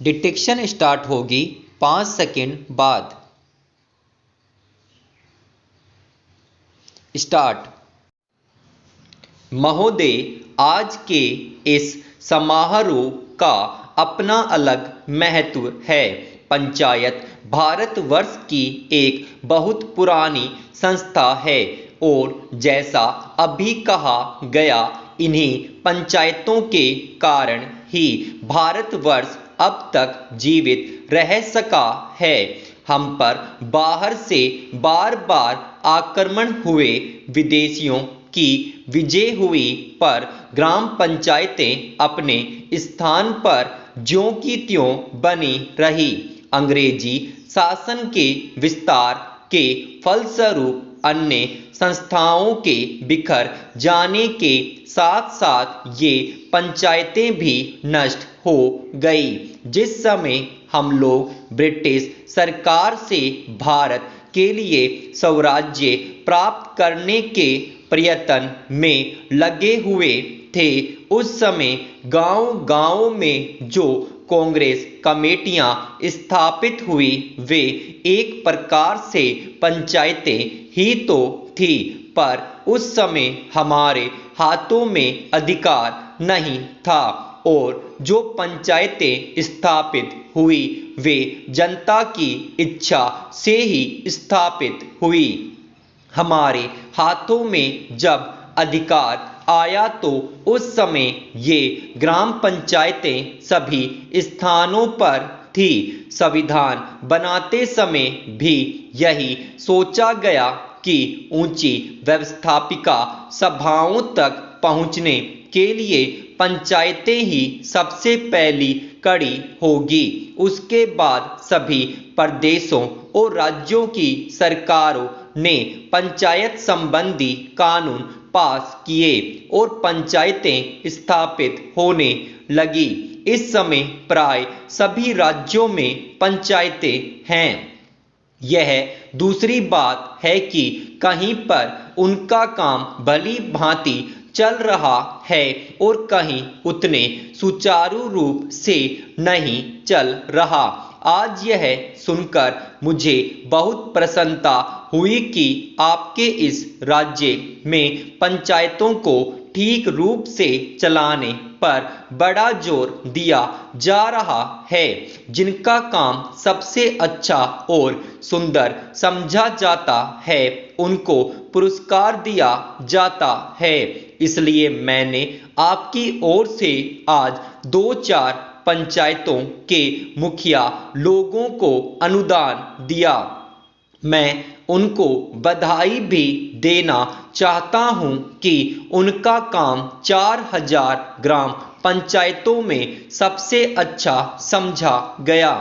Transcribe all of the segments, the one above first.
Detection start होगी 5 second बाद। Start. महोदय, आज के इस समारोह का अपना अलग महत्व है। पंचायत भारतवर्ष की एक बहुत पुरानी संस्था है और जैसा अभी कहा गया, इन्हीं पंचायतों के कारण ही भारतवर्ष अब तक जीवित रह सका है। हम पर बाहर से बार बार आक्रमण हुए, विदेशियों की विजय हुई, पर ग्राम पंचायतें अपने स्थान पर ज्यों की त्यों बनी रही। अंग्रेजी शासन के विस्तार के फलस्वरूप अन्य संस्थाओं के बिखर जाने के साथ साथ ये पंचायतें भी नष्ट हो गई। जिस समय हम लोग ब्रिटिश सरकार से भारत के लिए स्वराज्य प्राप्त करने के प्रयत्न में लगे हुए थे, उस समय गांव-गांव में जो कांग्रेस कमेटियां स्थापित हुई, वे एक प्रकार से पंचायतें ही तो थी, पर उस समय हमारे हाथों में अधिकार नहीं था और जो पंचायतें स्थापित हुई वे जनता की इच्छा से ही स्थापित हुई। हमारे हाथों में जब अधिकार आया तो उस समय ये ग्राम पंचायतें सभी स्थानों पर थी। संविधान बनाते समय भी यही सोचा गया कि ऊंची व्यवस्थापिका सभाओं तक पहुंचने के लिए पंचायतें ही सबसे पहली कड़ी होगी। उसके बाद सभी प्रदेशों और राज्यों की सरकारों ने पंचायत संबंधी कानून पास किए और पंचायतें स्थापित होने लगी। इस समय प्राय सभी राज्यों में पंचायतें हैं। यह दूसरी बात है कि कहीं पर उनका काम भली भांति चल रहा है और कहीं उतने सुचारू रूप से नहीं चल रहा। आज यह सुनकर मुझे बहुत प्रसन्नता हुई कि आपके इस राज्य में पंचायतों को ठीक रूप से चलाने पर बड़ा जोर दिया जा रहा है। जिनका काम सबसे अच्छा और सुंदर समझा जाता है, उनको पुरस्कार दिया जाता है। इसलिए मैंने आपकी ओर से आज 2-4 पंचायतों के मुखिया लोगों को अनुदान दिया। मैं उनको बधाई भी देना चाहता हूं कि उनका काम 4000 ग्राम पंचायतों में सबसे अच्छा समझा गया।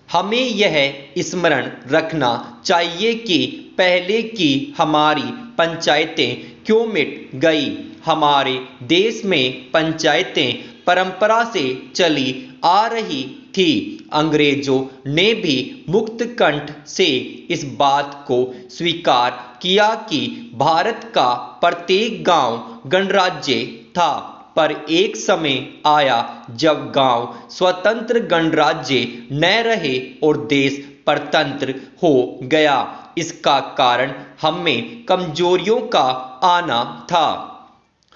हमें यह स्मरण रखना चाहिए कि पहले की हमारी पंचायतें क्यों मिट गई। हमारे देश में पंचायतें परंपरा से चली आ रही थी। अंग्रेजों ने भी मुक्त कंठ से इस बात को स्वीकार किया कि भारत का प्रत्येक गांव गणराज्य था, पर एक समय आया जब गांव स्वतंत्र गणराज्य न रहे और देश परतंत्र हो गया। इसका कारण हमें कमजोरियों का आना था।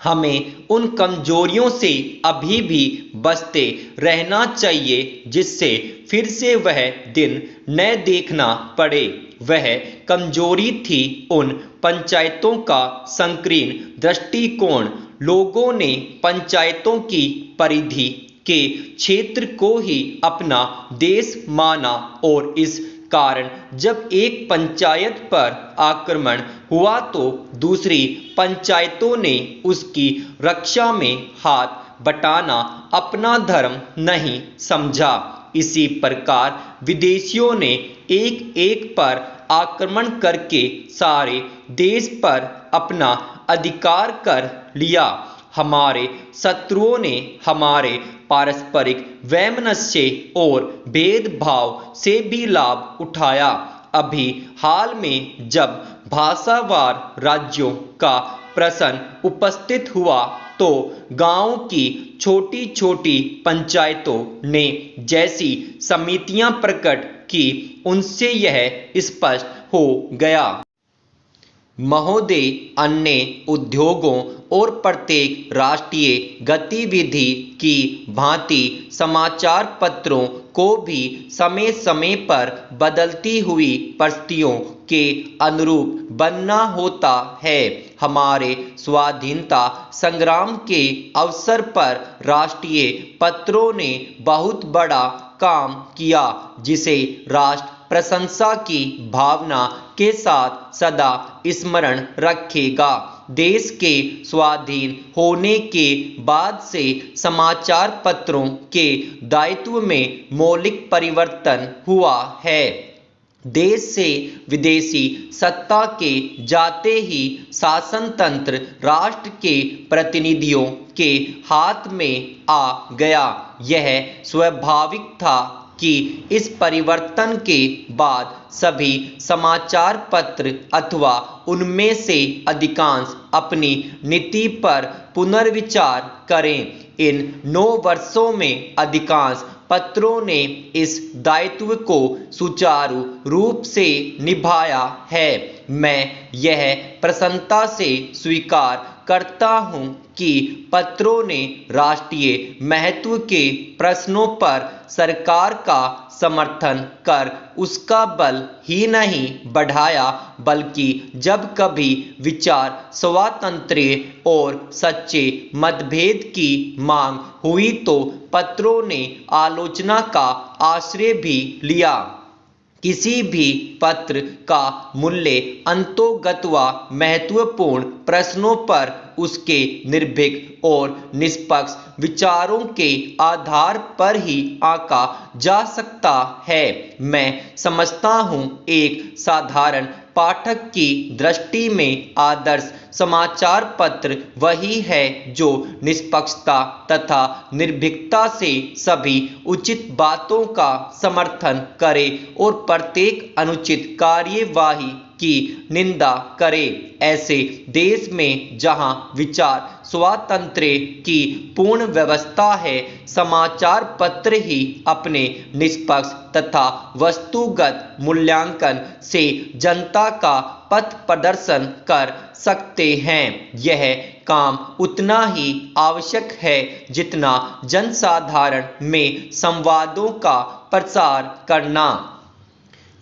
हमें उन कमजोरियों से अभी भी बचते रहना चाहिए, जिससे फिर से वह दिन न देखना पड़े। वह कमजोरी थी उन पंचायतों का संकीर्ण दृष्टिकोण। लोगों ने पंचायतों की परिधि के क्षेत्र को ही अपना देश माना और इस कारण जब एक पंचायत पर आक्रमण हुआ तो दूसरी पंचायतों ने उसकी रक्षा में हाथ बटाना अपना धर्म नहीं समझा। इसी प्रकार विदेशियों ने एक एक पर आक्रमण करके सारे देश पर अपना अधिकार कर लिया। हमारे शत्रुओं ने हमारे पारस्परिक वैमनस्य और भेदभाव से भी लाभ उठाया। अभी हाल में जब भाषावार राज्यों का प्रश्न उपस्थित हुआ तो गांव की छोटी छोटी पंचायतों ने जैसी समितियां प्रकट की, उनसे यह स्पष्ट हो गया। महोदय, अन्य उद्योगों और प्रत्येक राष्ट्रीय गतिविधि की भांति समाचार पत्रों को भी समय समय पर बदलती हुई परिस्थितियों के अनुरूप बनना होता है। हमारे स्वाधीनता संग्राम के अवसर पर राष्ट्रीय पत्रों ने बहुत बड़ा काम किया, जिसे राष्ट्र प्रशंसा की भावना के साथ सदा स्मरण रखेगा। देश के स्वाधीन होने के बाद से समाचार पत्रों के दायित्व में मौलिक परिवर्तन हुआ है। देश से विदेशी सत्ता के जाते ही शासन तंत्र राष्ट्र के प्रतिनिधियों के हाथ में आ गया। यह स्वाभाविक था कि इस परिवर्तन के बाद सभी समाचार पत्र अथवा उनमें से अधिकांश अपनी नीति पर पुनर्विचार करें। इन 9 वर्षों में अधिकांश पत्रों ने इस दायित्व को सुचारू रूप से निभाया है। मैं यह प्रसन्नता से स्वीकार करता हूं कि पत्रों ने राष्ट्रीय महत्व के प्रश्नों पर सरकार का समर्थन कर उसका बल ही नहीं बढ़ाया, बल्कि जब कभी विचार स्वातंत्र्य और सच्चे मतभेद की मांग हुई तो पत्रों ने आलोचना का आश्रय भी लिया। किसी भी पत्र का मूल्य अंतोगत्वा महत्वपूर्ण प्रश्नों पर उसके निर्भीक और निष्पक्ष विचारों के आधार पर ही आंका जा सकता है। मैं समझता हूँ एक साधारण पाठक की दृष्टि में आदर्श समाचार पत्र वही है जो निष्पक्षता तथा निर्भीकता से सभी उचित बातों का समर्थन करे और प्रत्येक अनुचित कार्यवाही की निंदा करे। ऐसे देश में जहां विचार स्वातंत्र्य की पूर्ण व्यवस्था है, समाचार पत्र ही अपने निष्पक्ष तथा वस्तुगत मूल्यांकन से जनता का पथ प्रदर्शन कर सकते हैं। यह काम उतना ही आवश्यक है जितना जनसाधारण में संवादों का प्रसार करना।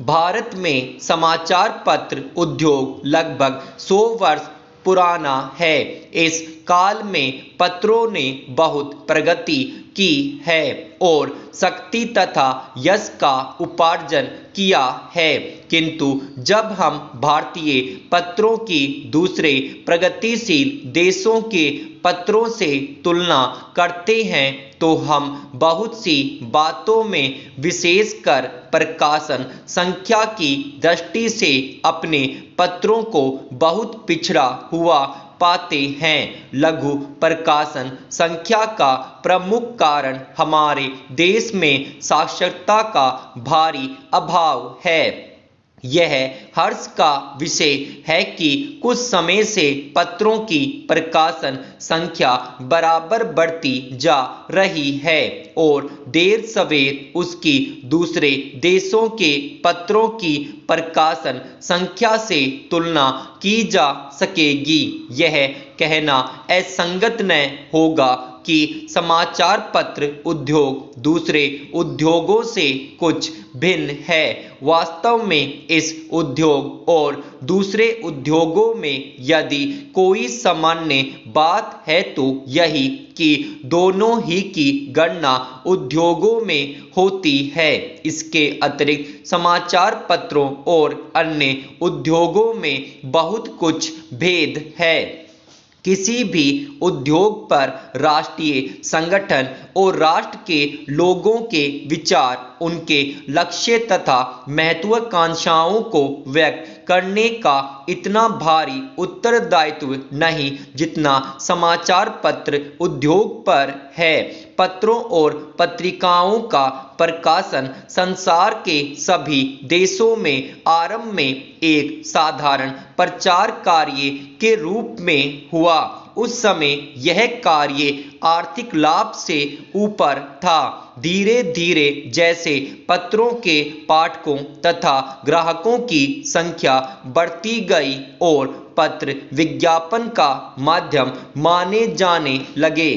भारत में समाचार पत्र उद्योग लगभग 100 वर्ष पुराना है। इस काल में पत्रों ने बहुत प्रगति की है और शक्ति तथा यश का उपार्जन किया है, किंतु जब हम भारतीय पत्रों की दूसरे प्रगतिशील देशों के पत्रों से तुलना करते हैं तो हम बहुत सी बातों में, विशेषकर प्रकाशन संख्या की दृष्टि से, अपने पत्रों को बहुत पिछड़ा हुआ पाते हैं। लघु प्रकाशन संख्या का प्रमुख कारण हमारे देश में साक्षरता का भारी अभाव है। यह हर्ष का विषय है कि कुछ समय से पत्रों की प्रकाशन संख्या बराबर बढ़ती जा रही है और देर सवेर उसकी दूसरे देशों के पत्रों की प्रकाशन संख्या से तुलना की जा सकेगी। यह कहना असंगत न होगा कि समाचार पत्र उद्योग दूसरे उद्योगों से कुछ भिन्न है। वास्तव में इस उद्योग और दूसरे उद्योगों में यदि कोई सामान्य बात है तो यही कि दोनों ही की गणना उद्योगों में होती है। इसके अतिरिक्त समाचार पत्रों और अन्य उद्योगों में बहुत कुछ भेद है। किसी भी उद्योग पर राष्ट्रीय संगठन और राष्ट्र के लोगों के विचार, उनके लक्ष्य तथा महत्वाकांक्षाओं को व्यक्त करने का इतना भारी उत्तरदायित्व नहीं जितना समाचार पत्र उद्योग पर है। पत्रों और पत्रिकाओं का प्रकाशन संसार के सभी देशों में आरंभ में एक साधारण प्रचार कार्य के रूप में हुआ। उस समय यह कार्य आर्थिक लाभ से ऊपर था। धीरे धीरे जैसे पत्रों के पाठकों तथा ग्राहकों की संख्या बढ़ती गई और पत्र विज्ञापन का माध्यम माने जाने लगे,